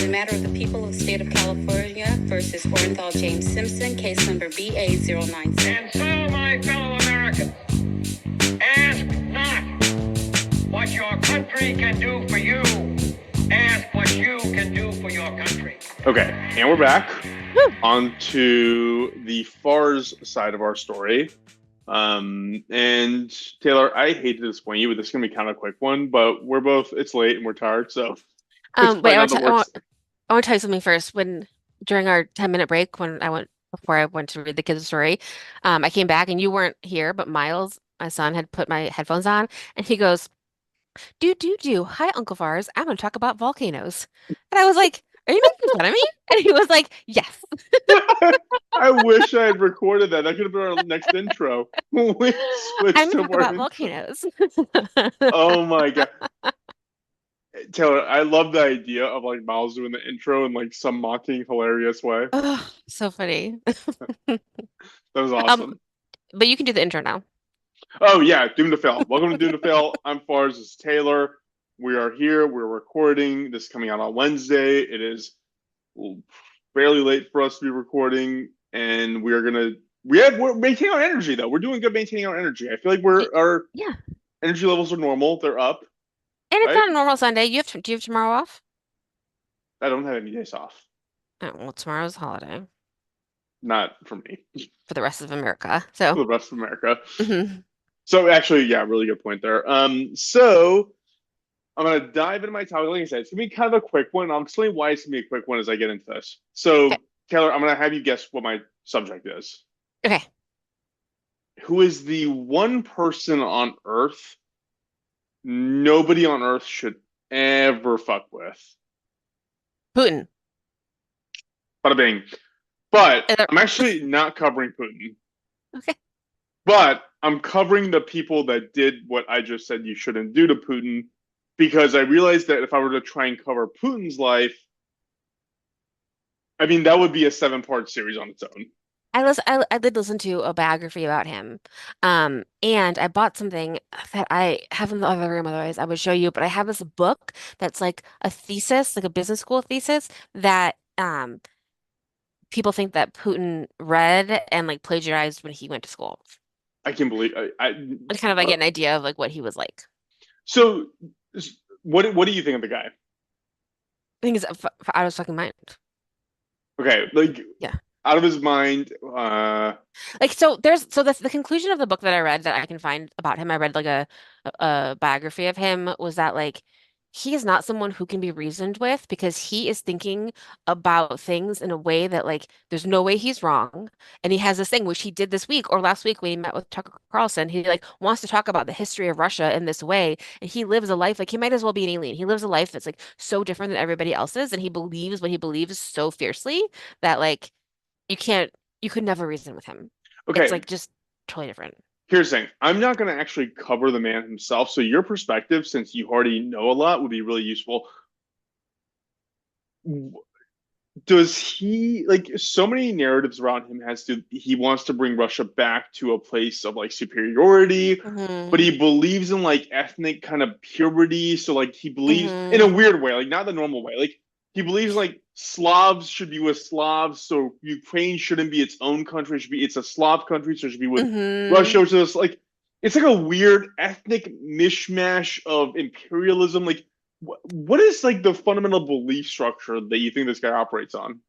the matter of the people of the state of California versus Orenthal James Simpson, case number BA096. And so, my fellow Americans, ask not what your country can do for you. Ask what you can do for your country. Okay, and we're back on to the Farz side of our story. And Taylor, I hate to disappoint you, but this is gonna be kind of a quick one. But it's late and we're tired, so Wait, I want to tell you something first. During our 10-minute break, before I went to read the kids' story, I came back and you weren't here, but Miles, my son, had put my headphones on, and he goes, "Do. Hi, Uncle Farz. I'm going to talk about volcanoes." And I was like, "Are you making fun of me?" And he was like, "Yes." I wish I had recorded that. That could have been our next intro. We switched I'm to going to talk more about intro. volcanoes. Oh my God. Taylor, I love the idea of like Miles doing the intro in like some mocking, hilarious way. Oh, so funny. That was awesome. But you can do the intro now. Oh yeah, Doom to Fail. Welcome to Doom to Fail. I'm Farz. This is Taylor. We are here. We're recording. This is coming out on Wednesday. It is fairly late for us to be recording, and we're maintaining our energy though. We're doing good maintaining our energy. I feel like our energy levels are normal. They're up. And it's right? not a normal Sunday. Do you have tomorrow off? I don't have any days off. Oh, well, tomorrow's a holiday Not for me. for the rest of America. For So, the rest of America. mhm. So actually, yeah, really good point there. So I'm gonna dive into my topic. Like I said, it's gonna be kind of a quick one. I'll explain why it's gonna be a quick one as I get into this. So, Okay. Taylor, I'm gonna have you guess what my subject is. Okay. Who is the one person on Earth nobody on Earth should ever fuck with? Putin. Bada bing. But Is there- I'm actually not covering Putin. Okay. But I'm covering the people that did what I just said you shouldn't do to Putin, because I realized that if I were to try and cover Putin's life, I mean, that would be a 7-part series on its own. I did listen to a biography about him. And I bought something that I have in the other room, otherwise I would show you, but I have this book that's like a thesis, like a business school thesis that people think that Putin read and like plagiarized when he went to school. I can believe It's kind of like get an idea of like what he was like. So, what do you think of the guy? I think he's out of his fucking mind. Okay, like Yeah. out of his mind. Like the conclusion of the book that I read that I can find about him, I read like a biography of him, was that like he is not someone who can be reasoned with because he is thinking about things in a way that like there's no way he's wrong. And he has this thing which he did this week or last week when he met with Tucker Carlson. He like wants to talk about the history of Russia in this way, and he lives a life like he might as well be an alien. He lives a life that's like so different than everybody else's, and he believes what he believes so fiercely that like you could never reason with him. Okay, It's like just totally different. here's the thing. I'm not going to actually cover the man himself, so your perspective, since you already know a lot, would be really useful. Does he, like, so many narratives around him he wants to bring Russia back to a place of like superiority, but he believes in like ethnic kind of purity. So like he believes in a weird way, like not the normal way. Like he believes like Slavs should be with Slavs, so Ukraine shouldn't be its own country. It's a Slav country, so it should be with Russia. Which is like it's like a weird ethnic mishmash of imperialism. Like what is like the fundamental belief structure that you think this guy operates on?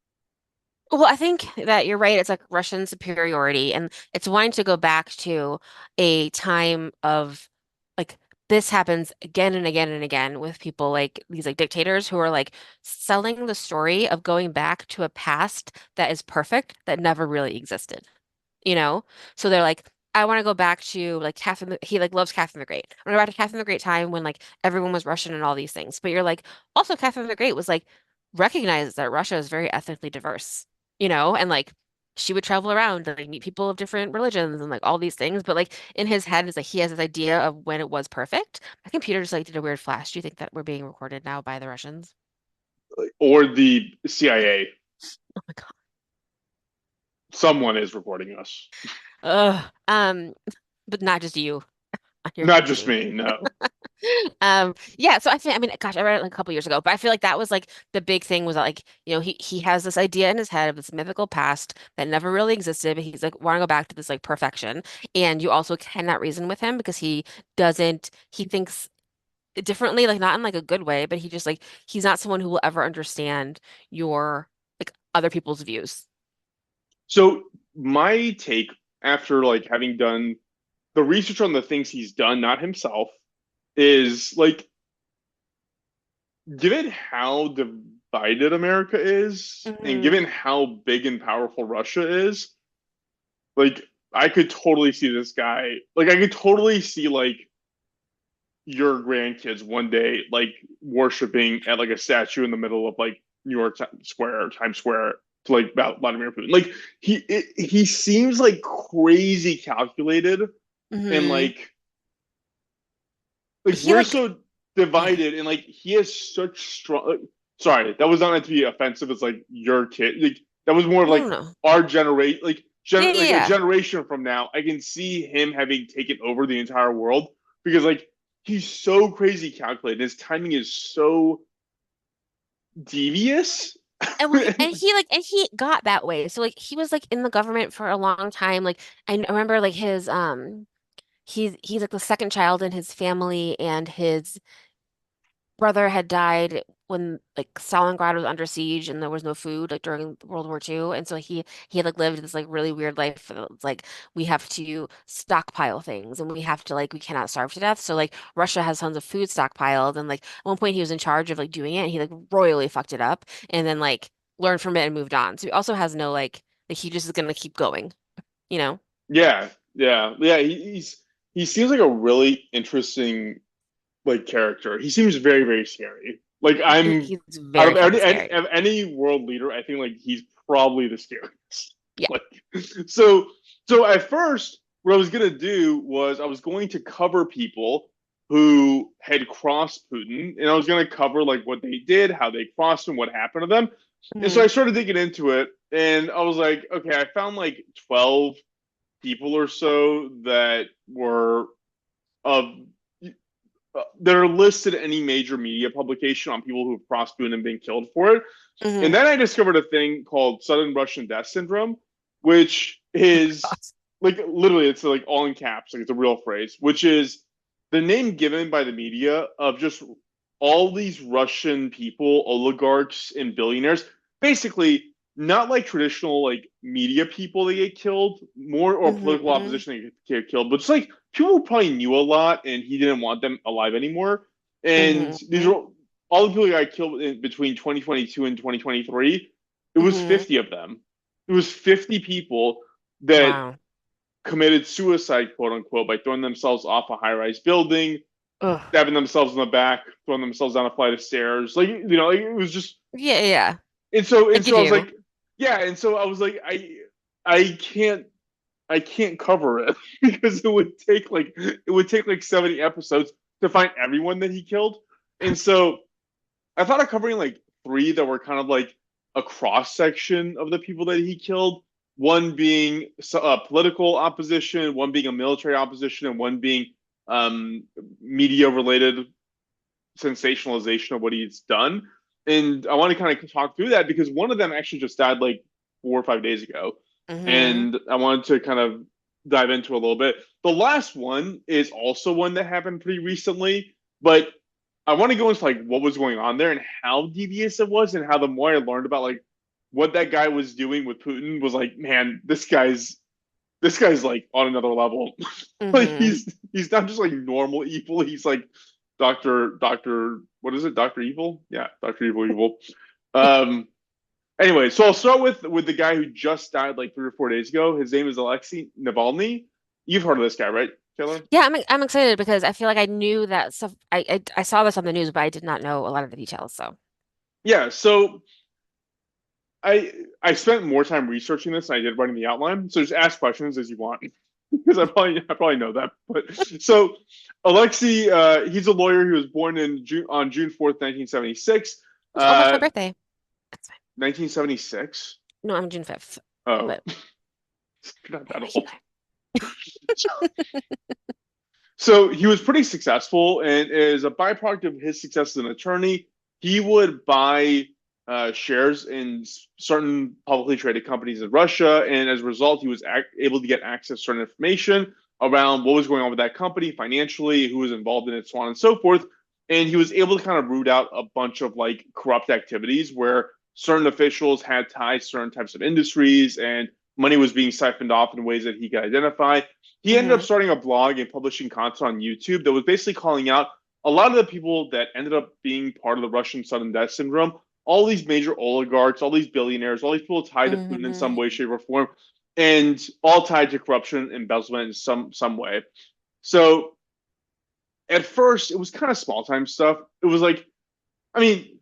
Well, I think that you're right. It's like Russian superiority, and it's wanting to go back to a time of like this happens again and again and again with people like these like dictators who are like selling the story of going back to a past that is perfect that never really existed. You know? So they're like, I want to go back to like he like loves Catherine the Great. I want to go back to Catherine the Great time when like everyone was Russian and all these things. But you're like, also Catherine the Great was like recognized that Russia is very ethnically diverse, and like she would travel around and like meet people of different religions and like all these things. But like in his head is like he has this idea of when it was perfect. My computer just like did a weird flash. Do you think that we're being recorded now by the Russians? Or the CIA? Oh my God. Someone is recording us. Ugh. But not just you. on your Not just company. me, no. Yeah, so I mean, gosh, I read it like a couple years ago, but I feel like that was like the big thing was that, like, he has this idea in his head of this mythical past that never really existed, but he's like want to go back to this like perfection. And you also cannot reason with him because he thinks differently, like not in like a good way, but he just like he's not someone who will ever understand your like other people's views. So my take after like having done the research on the things he's done, not himself, is like given how divided America is, and Hmm. given how big and powerful Russia is, like I could totally see this guy. Like I could totally see like your grandkids one day like worshiping at like a statue in the middle of like New York Square, Times Square to like Vladimir Putin. Like he seems like crazy calculated and Hmm. like He we're like so yeah. divided and like he has such strong sorry, that was not meant to be offensive. It's like your kid. Like that was more of No, like no, no. our generation, Yeah, yeah, like a yeah. generation from now. I can see him having taken over the entire world because like he's so crazy calculated. His timing is so devious. And well, he got that way. So like he was like in the government for a long time. Like I remember like his he's like the second child in his family, and his brother had died when like Stalingrad was under siege and there was no food like during World War II. And so he had like lived this like really weird life. It's like we have to stockpile things and we have to like we cannot starve to death. So like Russia has tons of food stockpiled, and like at one point he was in charge of like doing it and he like royally fucked it up and then like learned from it and moved on. So he also has no like he just is gonna keep going, you know? Yeah, yeah. He seems like a really interesting like character. He seems very very scary. Like I'm He's out very fucking scary. of any world leader, I think like he's probably the scariest. Yeah. Like so so at first what I was gonna do was I was going to cover people who had crossed Putin, and I was gonna cover like what they did, how they crossed him, what happened to them. And so Hmm. I started digging into it, and I was like, okay, I found like 12 people or so that were of that are listed in any major media publication on people who've crossed Boone and been killed for it. And Hmm. then I discovered a thing called sudden Russian death syndrome, which is like literally it's like all in caps, like it's a real phrase, which is the name given by the media of just all these Russian people, oligarchs and billionaires, basically not like traditional like media people that get killed, more or political Hmm. opposition that get killed, but it's like people who probably knew a lot and he didn't want them alive anymore. And these Hmm. are all the people that got killed in between 2022 and 2023. It was Hmm. 50 of them. It was 50 people that Wow. committed suicide, quote unquote, by throwing themselves off a high rise building, Ugh. stabbing themselves in the back, throwing themselves down a flight of stairs. Like, you know, like, it was just, Yeah, yeah. I and give so I was you. like, yeah. And so I was like, I can't, I can't cover it because it would take like 70 episodes to find everyone that he killed. And so I thought of covering like three that were kind of like a cross section of the people that he killed. One being a political opposition, one being a military opposition, and one being um, media related sensationalization of what he's done. And I want to kind of talk through that because one of them actually just died like 4 or 5 days ago. Hmm. And I wanted to kind of dive into a little bit. The last one is also one that happened pretty recently, but I want to go into like what was going on there and how devious it was, and how the more I learned about like what that guy was doing with Putin was like, man, this guy's like on another level. Like Hmm. he's not just like normal evil. He's like Doctor what is it? Doctor Evil? Yeah, Doctor Evil Evil. Um. Anyway, so I'll start with the guy who just died like 3 or 4 days ago. His name is Alexei Navalny. You've heard of this guy, right, Taylor? Yeah, I'm excited because I feel like I knew that stuff. I saw this on the news, but I did not know a lot of the details. So Yeah. So I spent more time researching this than I did writing the outline. So just ask questions as you want, because I probably know that. But so Alexei, he's a lawyer. He was born in June 4th, 1976. oh, that's my birthday. That's fine. 1976. No, I'm June 5th, Oh, but you're not I that know you old. know. So he was pretty successful, and as a byproduct of his success as an attorney, he would buy shares in certain publicly traded companies in Russia, and as a result, he was able to get access to certain information around what was going on with that company financially, who was involved in it, so on and so forth. And he was able to kind of root out a bunch of like corrupt activities where certain officials had ties to certain types of industries, and money was being siphoned off in ways that he could identify. He ended up starting a blog and publishing content on YouTube that was basically calling out a lot of the people that ended up being part of the Russian sudden death syndrome, all these major oligarchs, all these billionaires, all these people tied to Putin in some way, shape, or form, and all tied to corruption, embezzlement in some way. So at first, it was kind of small time stuff. It was like, I mean,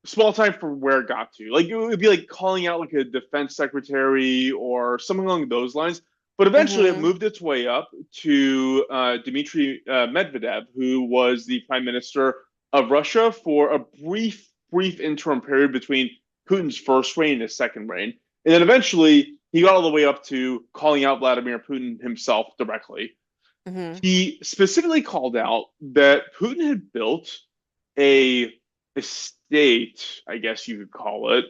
small time for where it got to. Like it would be like calling out like a defense secretary or something along those lines. But eventually, it moved its way up to Dmitry Medvedev, who was the prime minister of Russia for a brief interim period between Putin's first reign and his second reign. And then eventually, he got all the way up to calling out Vladimir Putin himself directly. He specifically called out that Putin had built a estate, I guess you could call it,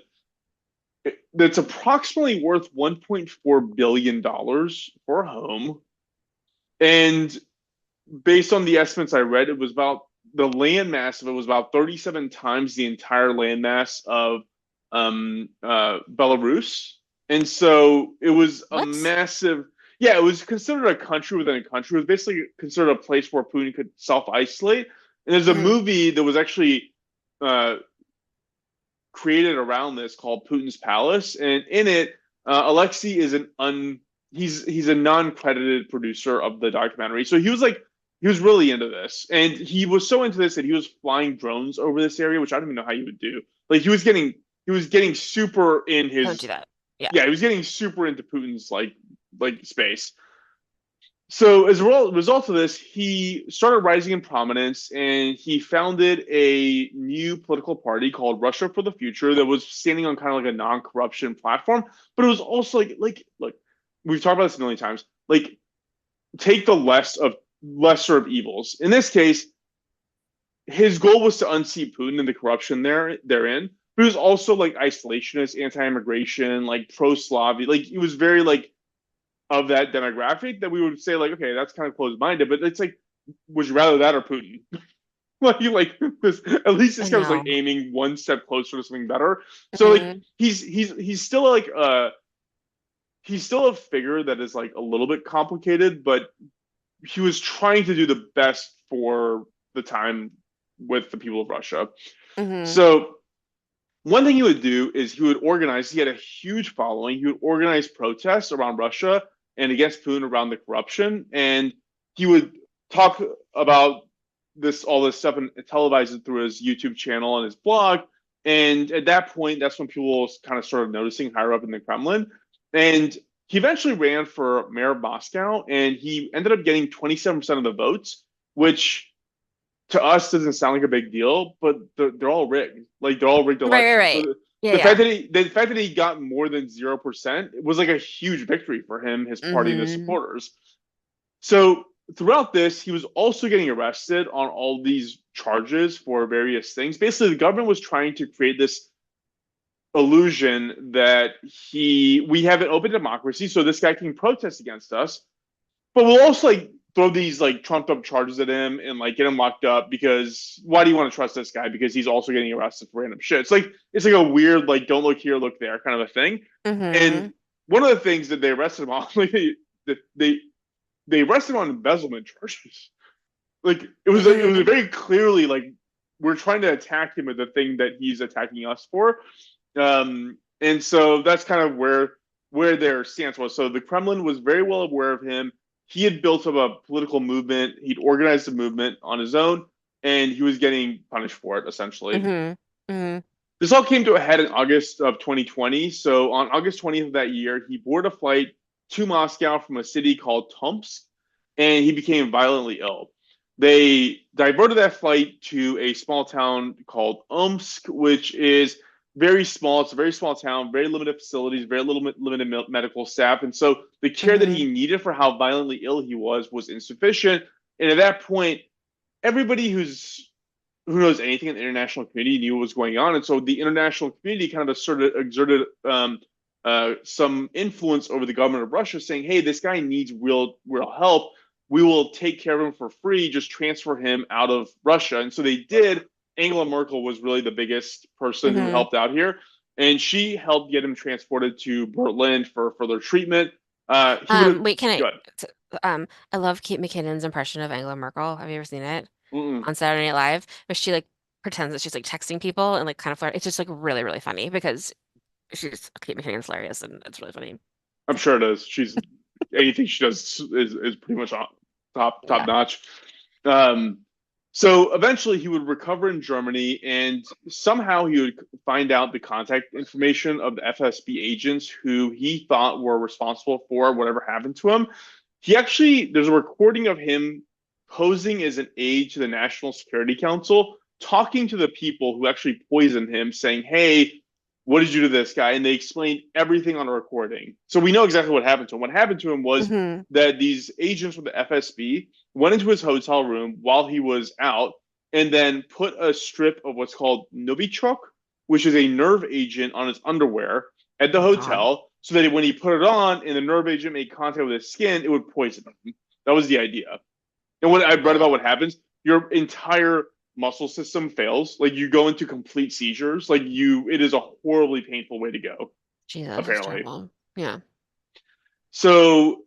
that's approximately worth $1.4 billion for a home. And based on the estimates I read, it was about the land mass of it was about 37 times the entire land mass of Belarus. And so it was a massive, it was considered a country within a country. It was basically considered a place where Putin could self-isolate. And there's a movie that was actually created around this called Putin's Palace, and in it, Alexei is he's a non-credited producer of the documentary. So he was really into this, and he was so into this that he was flying drones over this area, which I don't even know how you would do. Like he was getting super in his. Don't do that. Yeah, he was getting super into Putin's like space. So as a result of this, he started rising in prominence, and he founded a new political party called Russia for the Future that was standing on kind of like a non-corruption platform. But it was also like look, we've talked about this a million times. Like, take the lesser of evils. In this case, his goal was to unseat Putin and the corruption therein. But he was also like isolationist, anti-immigration, like pro-Slavic. Like he was very like of that demographic that we would say like, okay, that's kind of closed-minded, but it's like, would you rather that or Putin? like this, at least this guy was like aiming one step closer to something better. So like he's still like he's still a figure that is like a little bit complicated, but he was trying to do the best for the time with the people of Russia. So one thing he would do is he had a huge following. He would organize protests around Russia and against Putin around the corruption. And he would talk about all this stuff and televise it through his YouTube channel and his blog. And at that point, that's when people kind of started noticing higher up in the Kremlin. And he eventually ran for mayor of Moscow, and he ended up getting 27% of the votes, which to us doesn't sound like a big deal, but they're all rigged. Like they're all rigged elections. Right. So Yeah, the fact that he got more than 0% was like a huge victory for him, his party, and his supporters. So throughout this, he was also getting arrested on all these charges for various things. Basically, the government was trying to create this illusion that we have an open democracy, so this guy can protest against us, but we'll also like throw these like trumped up charges at him and like get him locked up, because why do you want to trust this guy? Because he's also getting arrested for random shit. It's like a weird like don't look here, look there kind of a thing. And one of the things that they arrested him on, like they arrested him on embezzlement charges. Like it was very clearly like we're trying to attack him with the thing that he's attacking us for. And so that's kind of where their stance was. So the Kremlin was very well aware of him. He had built up a political movement. He'd organized a movement on his own, and he was getting punished for it, essentially. This all came to a head in August of 2020. So on August 20th of that year, he boarded a flight to Moscow from a city called Tomsk, and he became violently ill. They diverted that flight to a small town called Omsk, which is very small. It's a very small town, very limited facilities, very limited medical staff. And so the care that he needed for how violently ill he was insufficient. And at that point, everybody who knows anything in the international community knew what was going on, and so the international community kind of exerted some influence over the government of Russia, saying, "Hey, this guy needs real help. We will take care of him for free. Just transfer him out of Russia." And so they did. Angela Merkel was really the biggest person who helped out here, and she helped get him transported to Berlin for further treatment. Wait, can Good. I love Kate McKinnon's impression of Angela Merkel. Have you ever seen it Mm-mm. on Saturday Night Live? Where she like pretends that she's like texting people and like kind of flirt. It's just like really, really funny because Kate McKinnon's hilarious and it's really funny. I'm sure it is. She's anything she does is pretty much top Yeah. notch. So eventually he would recover in Germany, and somehow he would find out the contact information of the FSB agents who he thought were responsible for whatever happened to him. There's a recording of him posing as an aide to the National Security Council, talking to the people who actually poisoned him, saying, "Hey, what did you do to this guy?" And they explained everything on a recording. So we know exactly what happened to him. What happened to him was that these agents from the FSB went into his hotel room while he was out and then put a strip of what's called Novichok, which is a nerve agent, on his underwear at the Oh God. hotel, so that when he put it on and the nerve agent made contact with his skin, it would poison him. That was the idea. And what I read about what happens, your entire muscle system fails. Like you go into complete seizures. It is a horribly painful way to go, Jesus, that's apparently. terrible. Yeah. So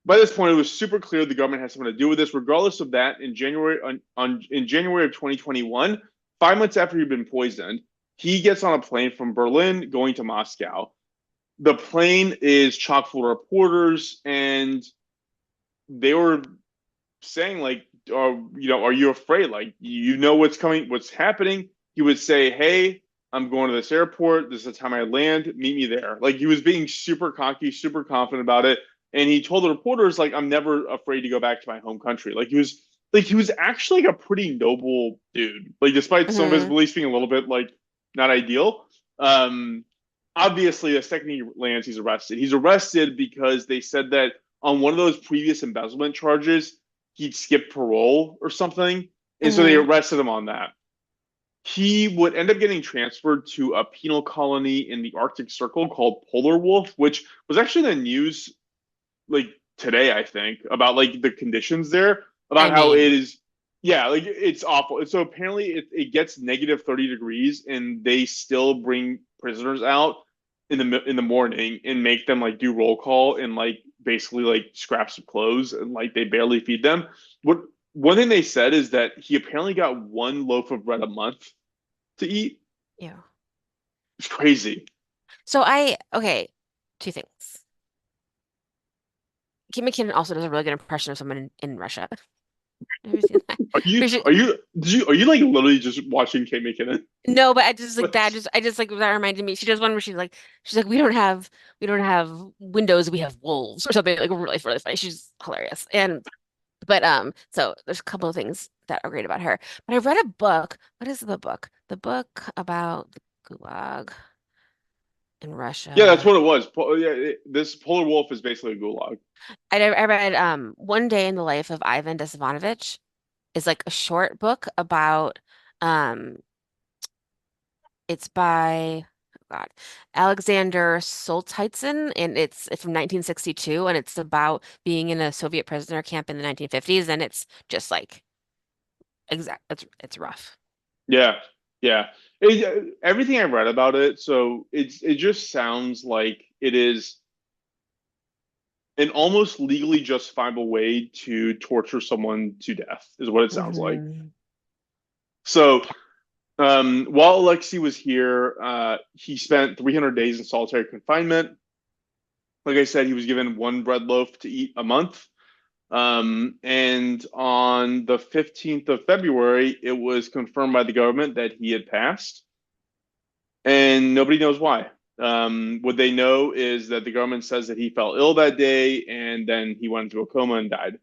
by this point, it was super clear the government had something to do with this. Regardless of that, in January of 2021, 5 months after he'd been poisoned, he gets on a plane from Berlin going to Moscow. The plane is chock full of reporters, and they were saying like, are you afraid? Like, what's coming, what's happening? He would say, "Hey, I'm going to this airport. This is the time I land. Meet me there." Like he was being super cocky, super confident about it. And he told the reporters, like, "I'm never afraid to go back to my home country." Like he was actually like a pretty noble dude. Like despite some of his beliefs being a little bit like not ideal. Obviously the second he lands, he's arrested. He's arrested because they said that on one of those previous embezzlement charges, he'd skipped parole or something. And so they arrested him on that. He would end up getting transferred to a penal colony in the Arctic Circle called Polar Wolf, which was actually in the news like today, I think, about like the conditions there, about how it is. Yeah, like it's awful. And so apparently it gets negative 30 degrees and they still bring prisoners out in the morning and make them like do roll call and like basically like scraps of clothes, and like they barely feed them. One thing they said is that he apparently got one loaf of bread a month to eat. Yeah. It's crazy. So okay, two things. Kate McKinnon also does a really good impression of someone in Russia. Have you seen that? Are you like literally just watching Kate McKinnon? No, but I just like that. I just like that reminded me. She does one where she's like, we don't have windows, we have wolves or something like really really funny. She's hilarious. So there's a couple of things that are great about her. But I read a book. What is the book? The book about the Gulag in Russia. Yeah, that's what it was. This Polar Wolf is basically a gulag. I read One Day in the Life of Ivan Desvanovich is like a short book about it's by God, Alexander Solzhenitsyn, and it's from 1962, and it's about being in a Soviet prisoner camp in the 1950s, and it's just like it's rough. Yeah, yeah. Everything I read about it, so it just sounds like it is an almost legally justifiable way to torture someone to death, is what it sounds like. So, while Alexei was here, he spent 300 days in solitary confinement. Like I said, he was given one bread loaf to eat a month. And on the 15th of February, it was confirmed by the government that he had passed. And nobody knows why. What they know is that the government says that he fell ill that day and then he went into a coma and died.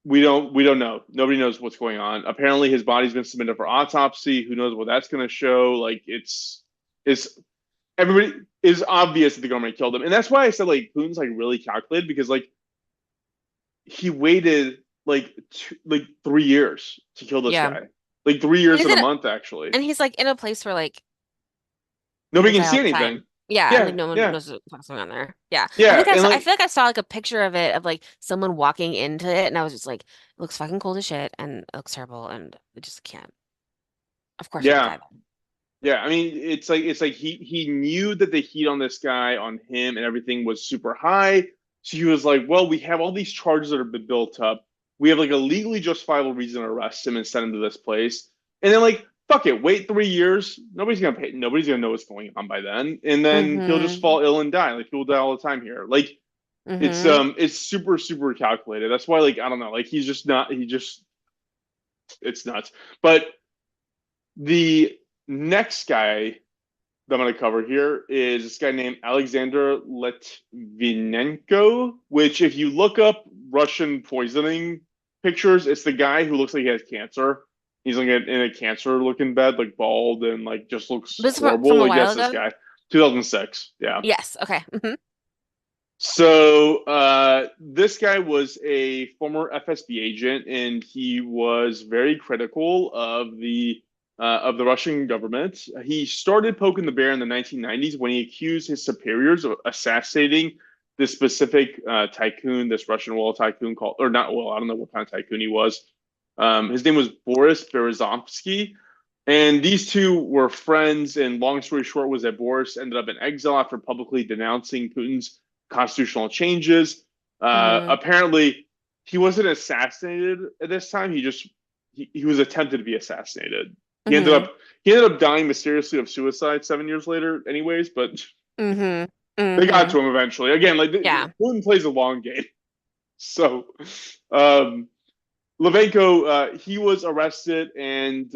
We don't know. Nobody knows what's going on. Apparently his body's been submitted for autopsy. Who knows what that's going to show? Like it's everybody is obvious that the government killed him. And that's why I said like Putin's like really calculated, because like he waited like 3 years to kill this Yeah. guy. Like three And years he's and a in a, month, actually. and he's like in a place where like people Nobody can die see all the anything. time. Yeah, and like Yeah, no one yeah, knows what's going on there. Yeah. yeah, and I like feel like I saw like a picture of it of like someone walking into it and I was just like, it looks fucking cold as shit and it looks terrible and I just can't. Of course he would yeah, die though. yeah. I mean, it's like he knew that the heat on this guy, on him, and everything was super high. So he was like, well, we have all these charges that have been built up. We have like a legally justifiable reason to arrest him and send him to this place. And then like, fuck it, wait 3 years. Nobody's gonna pay. Nobody's gonna know what's going on by then. And then he'll just Mm-hmm. fall ill and die. Like people die all the time here. Like Mm-hmm. it's super super calculated. That's why like I don't know. Like he's just not. He just it's nuts. But the next guy that I'm going to cover here is this guy named Alexander Litvinenko, which, if you look up Russian poisoning pictures, it's the guy who looks like he has cancer. He's like in a cancer looking bed, like bald and like just looks This is from horrible. a Like, while that's this ago? guy. 2006. Yeah. Yes. Okay. So this guy was a former FSB agent, and he was very critical of the Russian government. He started poking the bear in the 1990s when he accused his superiors of assassinating this specific tycoon, this Russian oil tycoon called, or not oil, I don't know what kind of tycoon he was. His name was Boris Berezovsky. And these two were friends. And long story short was that Boris ended up in exile after publicly denouncing Putin's constitutional changes. Mm-hmm. Apparently, he wasn't assassinated at this time. He was attempted to be assassinated. He ended Mm-hmm. up he ended up dying mysteriously of suicide 7 years later, anyways. But Mm-hmm. they got Mm-hmm. to him eventually. Again, like Yeah. Putin plays a long game, so um, Levenko, he was arrested and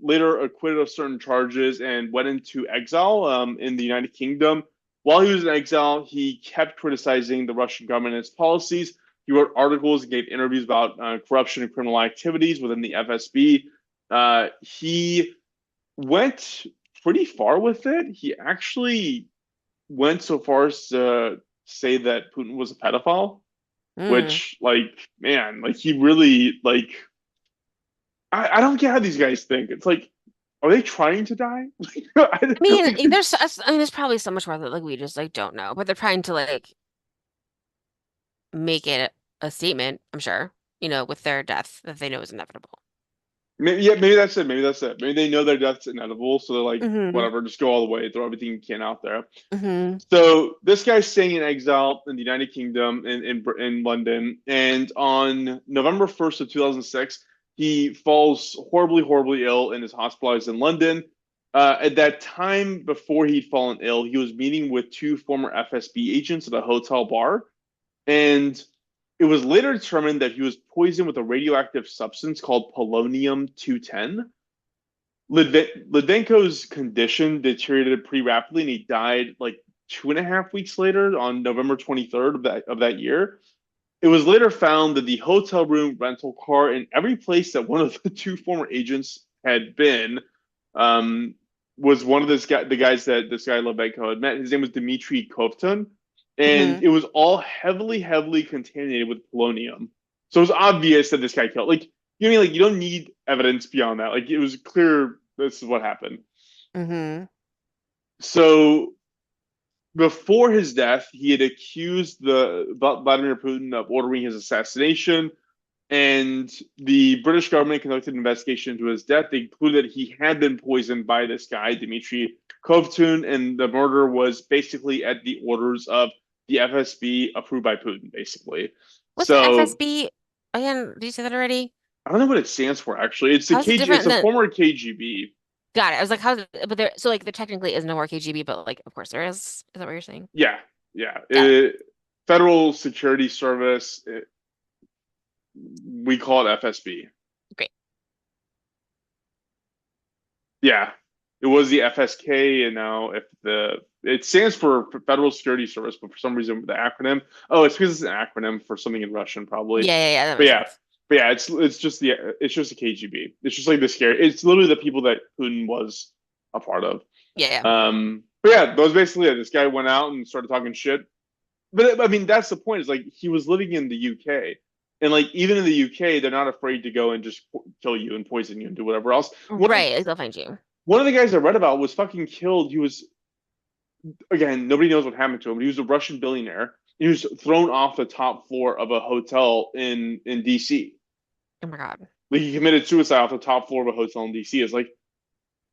later acquitted of certain charges and went into exile in the United Kingdom. While he was in exile, he kept criticizing the Russian government and its policies. He wrote articles and gave interviews about corruption and criminal activities within the FSB. He went pretty far with it. He actually went so far as to say that Putin was a pedophile, Mm. which, like, man, like he really like I don't get how these guys think. It's like, are they trying to die? I mean, there's probably so much more that like we just like don't know, but they're trying to like make it a statement, I'm sure, with their death that they know is inevitable. Maybe, yeah, maybe that's it. Maybe that's it. Maybe they know their death's inevitable, so they're like, Mm-hmm. whatever, just go all the way, throw everything you can out there. Mm-hmm. So this guy's staying in exile in the United Kingdom in London, and on November 1st of 2006, he falls horribly, horribly ill and is hospitalized in London. At that time, before he'd fallen ill, he was meeting with two former FSB agents at a hotel bar, and it was later determined that he was poisoned with a radioactive substance called polonium 210. Litvenko's condition deteriorated pretty rapidly, and he died like 2.5 weeks later on November 23rd of that year. It was later found that the hotel room, rental car, and every place that one of the two former agents had been um, was one of the guys that this guy Litvenko had met. His name was Dmitry Kovtun, and Mm-hmm. it was all heavily, heavily contaminated with polonium. So it was obvious that this guy killed. Like, you know what I mean? Like, you don't need evidence beyond that. Like, it was clear this is what happened. Mm-hmm. So before his death, he had accused the Vladimir Putin of ordering his assassination, and the British government conducted an investigation into his death. They concluded that he had been poisoned by this guy, Dmitry Kovtun, and the murder was basically at the orders of the FSB approved by Putin, basically. What's the So FSB again? Did you say that already? I don't know what it stands for actually. It's the How's it KG. It's different a than? former KGB. Got it. I was like, how's it? But there, so like there technically is no more KGB, but like of course there is. Is that what you're saying? Yeah, yeah. Got Federal Security Service. We call it FSB. it. Great. Yeah, it was the FSK, and now if the it stands for Federal Security Service, but for some reason the acronym. Oh, it's because it's an acronym for something in Russian, probably. Yeah. That But makes yeah, sense. but yeah, it's just the KGB. It's just like the scary. It's literally the people that Putin was a part of. Yeah. But yeah, that was basically it. This guy went out and started talking shit. But I mean, that's the point. Is like he was living in the UK. And like even in the UK, they're not afraid to go and just kill you and poison you and do whatever else. Right, like they'll find you. One of the guys I read about was fucking killed. He was, again, nobody knows what happened to him, but he was a Russian billionaire. He was thrown off the top floor of a hotel in DC. Oh my God. Like he committed suicide off the top floor of a hotel in DC. It's like,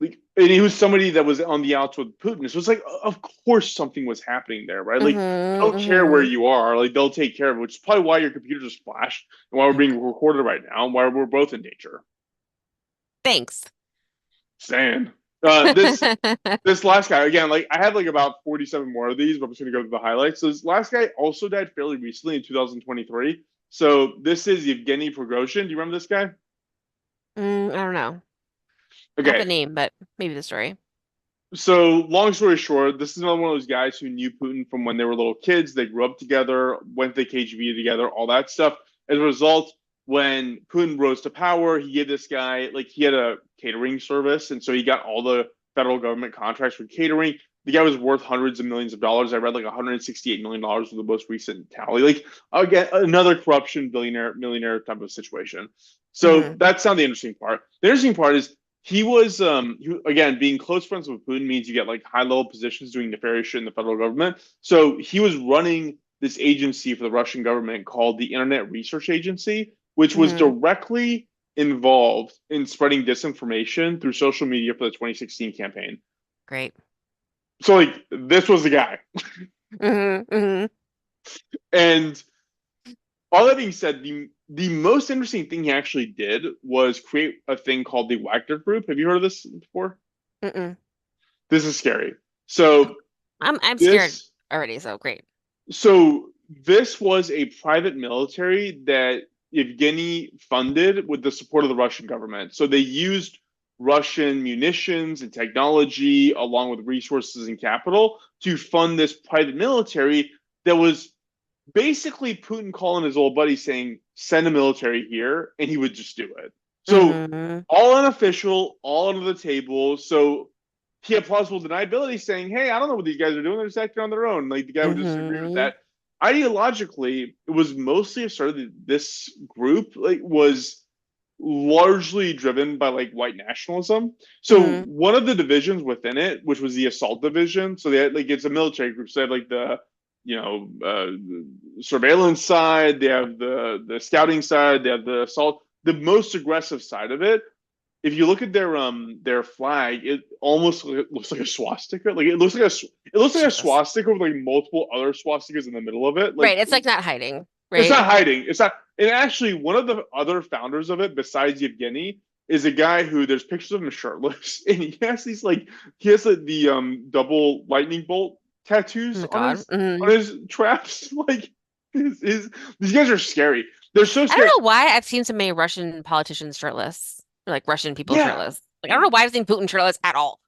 and he was somebody that was on the outs with Putin. So it's like, of course something was happening there, right? Like, they don't care where you are. Like, they'll take care of it, which is probably why your computer just flashed and why we're being recorded right now and why we're both in danger. Thanks. Saying. This last guy, again, like I have like about 47 more of these, but I'm just gonna go through the highlights. So this last guy also died fairly recently in 2023. So this is Yevgeny Prigozhin. Do you remember this guy? I don't know. Not Okay. the name, but maybe the story. So long story short, this is another one of those guys who knew Putin from when they were little kids. They grew up together, went to the KGB together, all that stuff. As a result, when Putin rose to power, he gave this guy, like he had a catering service, and so he got all the federal government contracts for catering. The guy was worth hundreds of millions of dollars. I read like $168 million was the most recent tally. Like again, another corruption millionaire type of situation. So that's not the interesting part. The interesting part is he was again, being close friends with Putin means you get like high level positions doing nefarious shit in the federal government. So he was running this agency for the Russian government called the Internet Research Agency, which was directly involved in spreading disinformation through social media for the 2016 campaign. Great. So like this was the guy. And all that being said, the most interesting thing he actually did was create a thing called the Wagner Group. Have you heard of this before? This is scary. So I'm scared already, so great. So this was a private military that Yevgeny funded with the support of the Russian government. So they used Russian munitions and technology along with resources and capital to fund this private military that was basically Putin calling his old buddy saying, send a military here, and he would just do it. So all unofficial, all under the table. So he had plausible deniability saying, hey, I don't know what these guys are doing. They're just acting on their own. Like the guy would disagree with that. Ideologically, it was mostly asserted that this group like was largely driven by like white nationalism. So one of the divisions within it, which was the assault division, so they had like it's a military group. So they have like the surveillance side, they have the scouting side, they have the assault. The most aggressive side of it, if you look at their flag, it almost looks like a swastika. Like it looks like a swastika with like multiple other swastikas in the middle of it. Like, right, it's like not hiding. Right, it's not hiding. It's not. And actually, one of the other founders of it, besides Yevgeny, is a guy who there's pictures of him shirtless, and he has these like the double lightning bolt tattoos on his traps. Like these guys are scary. They're so scary. I don't know why I've seen so many Russian politicians shirtless, or like Russian people shirtless. Like I don't know why I've seen Putin shirtless at all.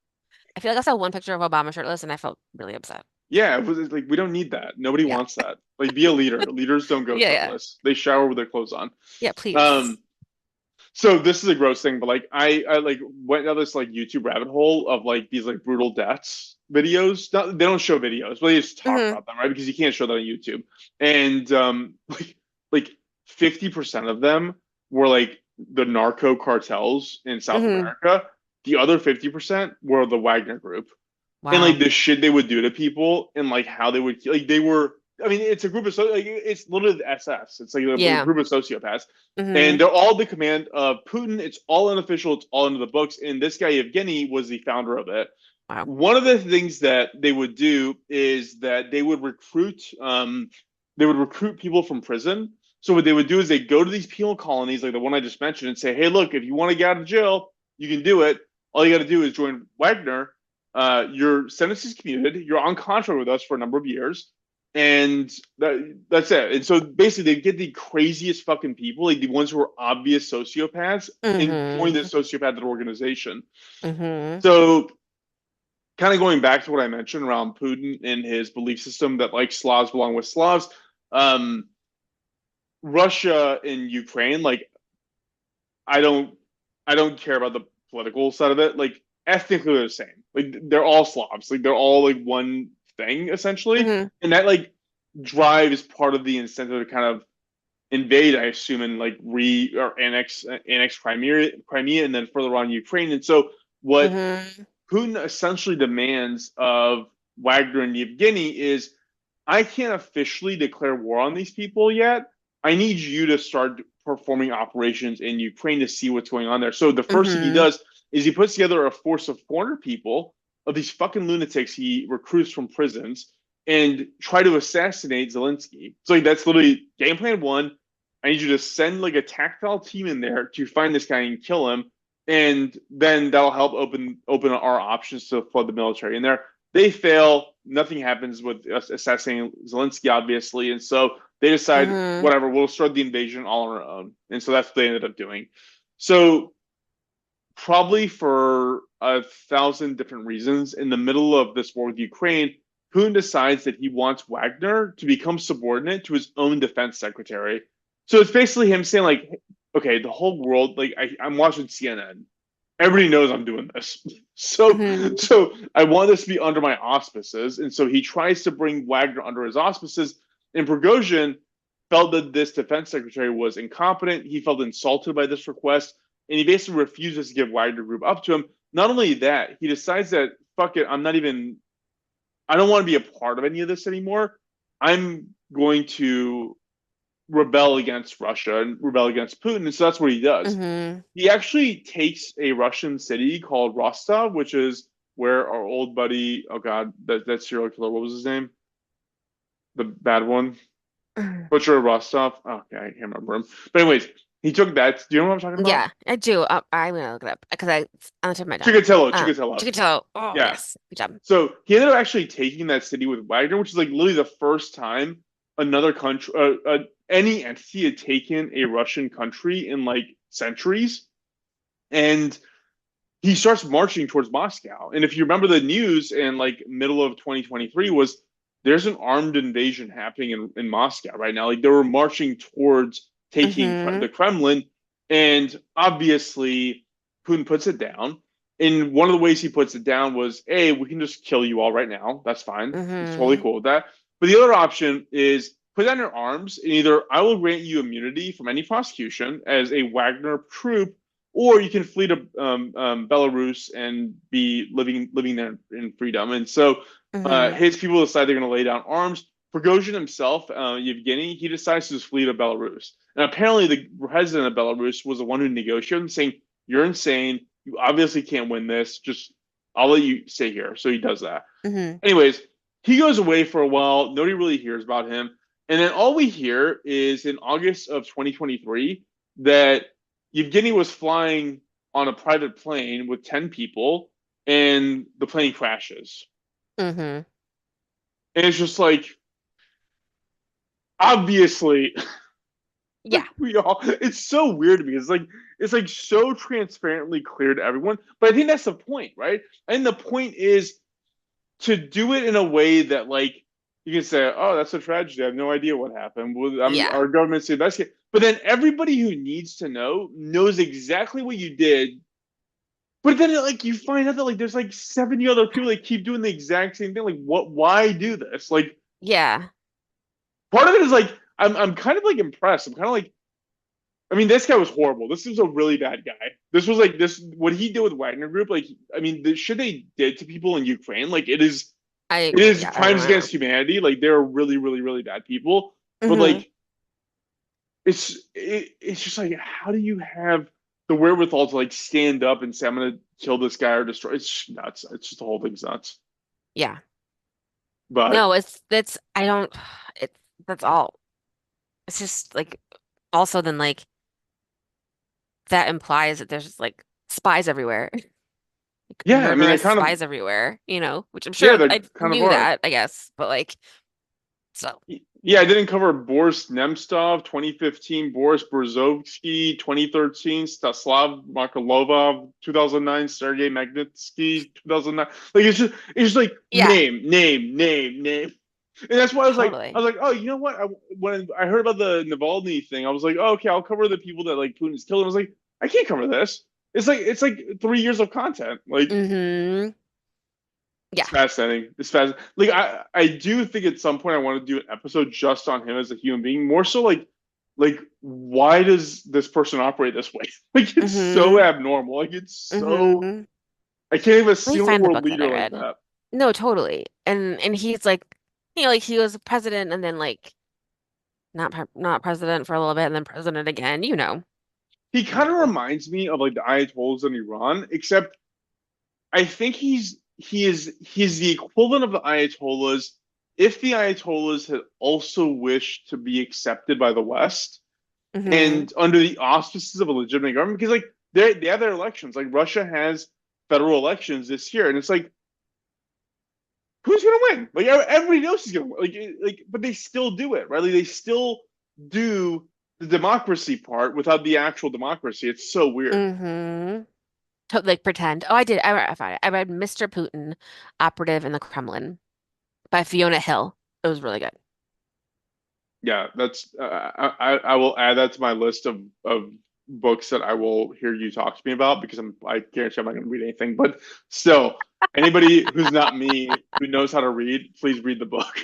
I feel like I saw one picture of Obama shirtless, and I felt really upset. Yeah, it was like we don't need that. Nobody wants that. Like, be a leader. Leaders don't go shirtless. They shower with their clothes on. Yeah, please. So this is a gross thing, but like I like went down this like YouTube rabbit hole of like these like brutal deaths videos. They don't show videos, but they just talk about them, right? Because you can't show that on YouTube. And like 50% of them were like the narco cartels in South America. The other 50% were the Wagner Group. Wow. And like the shit they would do to people and like how they would like they were. I mean, it's a group of like it's literally the SS. It's like a group of sociopaths, and they're all the command of Putin. It's all unofficial. It's all into the books. And this guy Yevgeny was the founder of it. Wow. One of the things that they would do is that they would recruit people from prison. So what they would do is they go to these penal colonies, like the one I just mentioned, and say, "Hey, look, if you want to get out of jail, you can do it. All you got to do is join Wagner. Your sentence is commuted. You're on contract with us for a number of years." And that's it. And so basically they get the craziest fucking people, like the ones who are obvious sociopaths, and join this sociopathic organization. So kind of going back to what I mentioned around Putin and his belief system that like Slavs belong with Slavs, Russia and Ukraine, like I don't care about the political side of it. Like ethnically they're the same. Like they're all Slavs. Like they're all like one thing essentially, and that like drive is part of the incentive to kind of invade, I assume, and like or annex Crimea, and then further on Ukraine. And so what Hmm. Putin essentially demands of Wagner and Yevgeny is, I can't officially declare war on these people yet. I need you to start performing operations in Ukraine to see what's going on there. So the first thing he Hmm. does is he puts together a force of 400 people, of these fucking lunatics he recruits from prisons, and try to assassinate Zelensky. So like, that's literally game plan one. I need you to send like a tactile team in there to find this guy and kill him, and then that'll help open our options to flood the military in there. They fail. Nothing happens with us assassinating Zelensky, obviously, and so they decide, Hmm. whatever, we'll start the invasion all on our own, and so that's what they ended up doing. So probably for 1,000 different reasons, in the middle of this war with Ukraine, Putin decides that he wants Wagner to become subordinate to his own defense secretary. So it's basically him saying, like, okay, the whole world, like, I'm watching CNN. Everybody knows I'm doing this. So, Hmm. so I want this to be under my auspices. And so he tries to bring Wagner under his auspices. And Prigozhin felt that this defense secretary was incompetent. He felt insulted by this request, and he basically refuses to give Wagner Group up to him. Not only that, he decides that, fuck it, I don't want to be a part of any of this anymore. I'm going to rebel against Russia and rebel against Putin. And so that's what he does. Hmm. He actually takes a Russian city called Rostov, which is where our old buddy, oh God, that serial killer, what was his name? The bad one? Butcher of Rostov. Oh, okay, I can't remember him. But anyways, he took that. Do you know what I'm talking about? Yeah, I do. I'm gonna look it up because I it's on the tip of my tongue. Chikatilo. Chikatilo. Oh Yeah. yes, good job. So he ended up actually taking that city with Wagner, which is like literally the first time another country, any entity had taken a Russian country in like centuries. And he starts marching towards Moscow. And if you remember, the news in like middle of 2023 was, there's an armed invasion happening in Moscow right now. Like, they were marching towards taking Hmm. the Kremlin. And obviously, Putin puts it down. And one of the ways he puts it down was, hey, we can just kill you all right now. That's fine. He's totally Hmm. cool with that. But the other option is, put down your arms, and either I will grant you immunity from any prosecution as a Wagner troop, or you can flee to Belarus and be living there in freedom. And so Hmm. his people decide they're going to lay down arms. Prigozhin himself, Yevgeny, he decides to just flee to Belarus. And apparently, the president of Belarus was the one who negotiated him, saying, "You're insane. You obviously can't win this. Just, I'll let you stay here." So he does that. Hmm. Anyways, he goes away for a while. Nobody really hears about him. And then all we hear is in August of 2023 that Yevgeny was flying on a private plane with 10 people, and the plane crashes. Hmm. And it's just like, obviously, like, Yeah. it's so weird to me. It's like so transparently clear to everyone. But I think that's the point, right? And the point is to do it in a way that, like, you can say, "Oh, that's a tragedy. I have no idea what happened. Well, Yeah. our government's investigating." But then everybody who needs to know knows exactly what you did. But then, like, you find out that, like, there's like 70 other people that keep doing the exact same thing. Like, what? Why do this? Like, Yeah. part of it is like, I'm kind of like impressed. I'm kind of like, I mean, this guy was horrible. This was a really bad guy. This was like this what he did with Wagner Group. Like, I mean, the shit they did to people in Ukraine, like, it is Yeah, I crimes remember. against humanity. Like, they're really, really, really bad people. But Hmm. like, it's just like, how do you have the wherewithal to like stand up and say, "I'm gonna kill this guy or destroy"? It's just nuts. It's just, the whole thing's nuts. Yeah. But No, it's that's I don't it's that's all. It's just like also then like that implies that there's just like spies everywhere. Like yeah, I mean, they murderous kind of, spies everywhere, which I'm yeah, sure they I kind of knew are. that, I guess, but like so Yeah, I didn't cover Boris Nemtsov, 2015, Boris Berezovsky, 2013, Staslav Markolova, 2009, Sergei Magnitsky, 2009. Like, it's just like yeah, name. And that's why I totally. was like, oh, you know what? When I heard about the Navalny thing, I was like, oh, okay, I'll cover the people that like Putin's killing. I was like, I can't cover this. It's like 3 years of content. Like, Hmm. it's Yeah. fascinating. It's fascinating. Like, I do think at some point I want to do an episode just on him as a human being, more so like like, why does this person operate this way? Like, it's so Mm-hmm. abnormal. Like, it's so Mm-hmm. I can't even Let me see a find the world book that I leader like read. that. No, totally. And he's like, like he was president and then like not president for a little bit and then president again, you know. He You kind of know. reminds me of like the Ayatollahs in Iran, except I think he is the equivalent of the Ayatollahs if the Ayatollahs had also wished to be accepted by the West Mm-hmm. and under the auspices of a legitimate government, because like they have their elections. Like Russia has federal elections this year, and it's like who's gonna win? Like everybody knows who's gonna win. But they still do it, right? Like they still do the democracy part without the actual democracy. It's so weird. Mm-hmm. To like pretend. Oh, I found it. I read Mr. Putin, Operative in the Kremlin by Fiona Hill. It was really good. Yeah, that's I will add that to my list of books that I will hear you talk to me about because I guarantee I'm not going to read anything. But still, anybody who's not me who knows how to read, please read the book.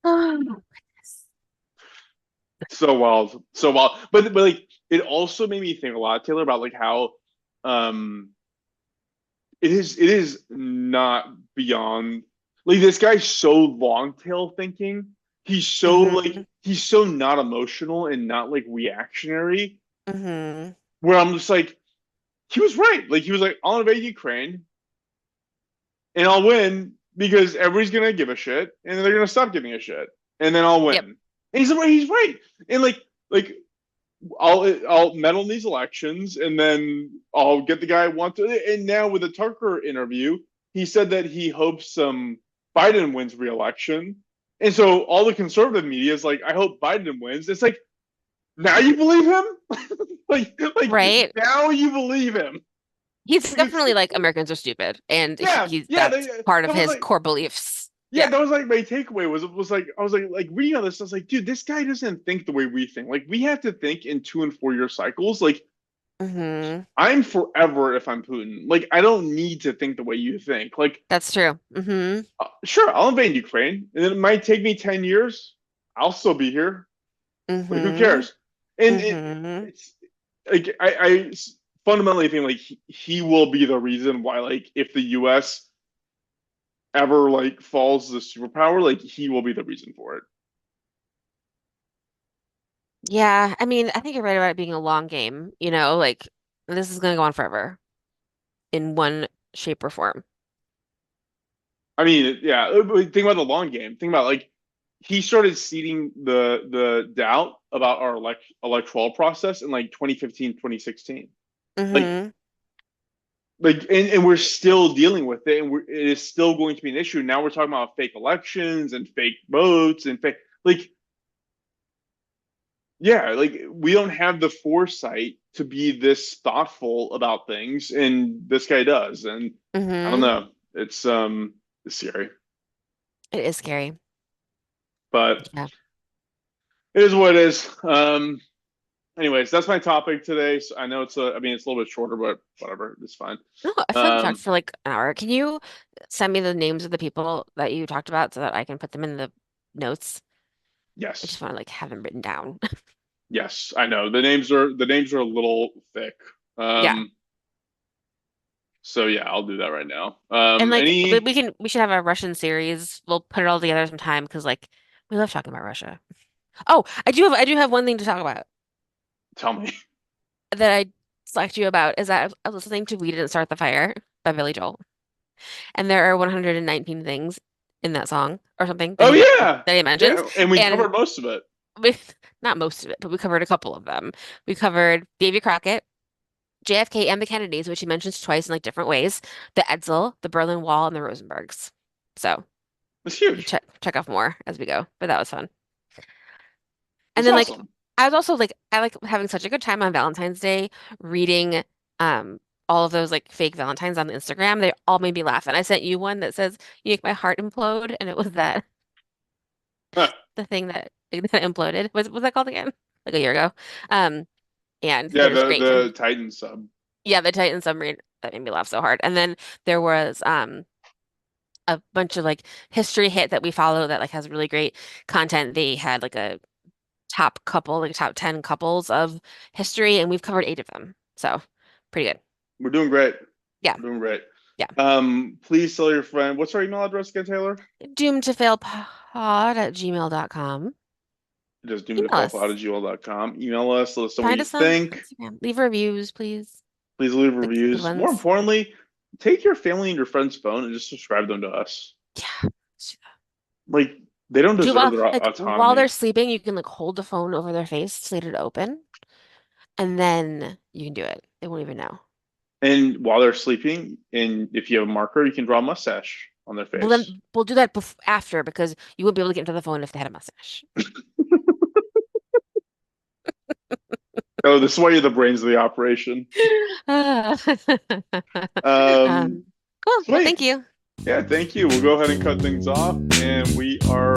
Oh, goodness. So wild, so wild. But like it also made me think a lot, Taylor, about like how um it is not beyond like this guy's so long tail thinking. Mm-hmm. He's so not emotional and not like reactionary. Mm-hmm. Where I'm just like, he was right. Like he was like, I'll invade Ukraine and I'll win because everybody's gonna give a shit and then they're gonna stop giving a shit and then I'll win. Yep. And he's right. And like I'll medal in these elections, and then I'll get the guy I want to. And now with the Tucker interview, he said that he hopes Biden wins re-election, and so all the conservative media is like, I hope Biden wins. It's like now you believe him, like Right. now you believe him. He's Because definitely like Americans are stupid, and yeah, he's yeah, that's part of that was his like core beliefs. yeah, Yeah. that was like my takeaway was like I was like reading all this. I was like, dude, this guy doesn't think the way we think. Like we have to think in 2 and 4 year cycles. Like Mm-hmm. I'm forever if I'm Putin. Like I don't need to think the way you think. Like That's true. Mm-hmm. sure, I'll invade Ukraine, and it might take me 10 years. I'll still be here. Like who Mm-hmm. cares? And Mm-hmm. it's like I fundamentally think like he will be the reason why like if the U.S. ever like falls as a superpower, like he will be the reason for it. Yeah, I mean, I think you're right about it being a long game, like this is gonna go on forever in one shape or form. I mean, yeah. Think about the long game. Think about like he started seeding the doubt about our electoral process in like 2015, 2016. Like Mm-hmm. and we're still dealing with it, and it is still going to be an issue. Now we're talking about fake elections and fake votes and fake like yeah, like we don't have the foresight to be this thoughtful about things, and this guy does. And I don't Mm-hmm. know. It's scary. It is scary. But Yeah. it is what it is. Anyways, that's my topic today. So I know I mean, it's a little bit shorter, but whatever, it's fine. No, I feel like we talked Um, for like an hour. Can you send me the names of the people that you talked about so that I can put them in the notes? I just yes, want to like have them written down. yes, I know the names are a little thick. Yeah. Um, so yeah, I'll do that right now. And like Any, we should have a Russian series. We'll put it all together sometime because like we love talking about Russia. Oh, I do have one thing to talk about tell me. that I slacked you about is that I was listening to We Didn't Start the Fire by Billy Joel. And there are 119 things in that song or something Oh yeah, that he mentions. yeah, and we And covered most of it. we, not most of it, but we covered a couple of them. We covered Davy Crockett, JFK, and the Kennedys, which he mentions twice in like different ways, the Edsel, the Berlin Wall, and the Rosenbergs. So It's you can huge. check off more as we go. But that was fun. And It's then like awesome. I was also like I like having such a good time on Valentine's Day reading um all of those like fake Valentines on Instagram. They all made me laugh. And I sent you one that says you make my heart implode, and it was that Huh. the thing that imploded. Was that called again? Like a year ago. Um and Yeah, they're just the great. And the Titan sub. yeah, the Titan submarine that made me laugh so hard. And then there was a bunch of like history hit that we follow that like has really great content. They had like a top couple, like top 10 couples of history, and we've covered 8 of them. So pretty good. We're doing great. Yeah. We're doing great. Yeah. Please tell your friend. What's our email address again, Taylor? Doomed to fail pod@gmail.com. Just Email us. doomedtofallout@gmail.com. Email us. Let us know what Find you us on think. Instagram. Leave reviews, please. Please leave Good, good reviews. More ones. importantly, take your family and your friend's phone and just subscribe them to us. Yeah. Like, they don't Do deserve while their like while they're autonomy. sleeping, you can like hold the phone over their face, slate it open, and then you can do it. They won't even know. And while they're sleeping, and if you have a marker, you can draw a mustache on their Well, face. then we'll do that after because you wouldn't be able to get into the phone if they had a mustache. Oh, this is why you're the brains of the operation. Um, cool. Well, thank Sweet. you. Yeah, thank you. We'll go ahead and cut things off, and we are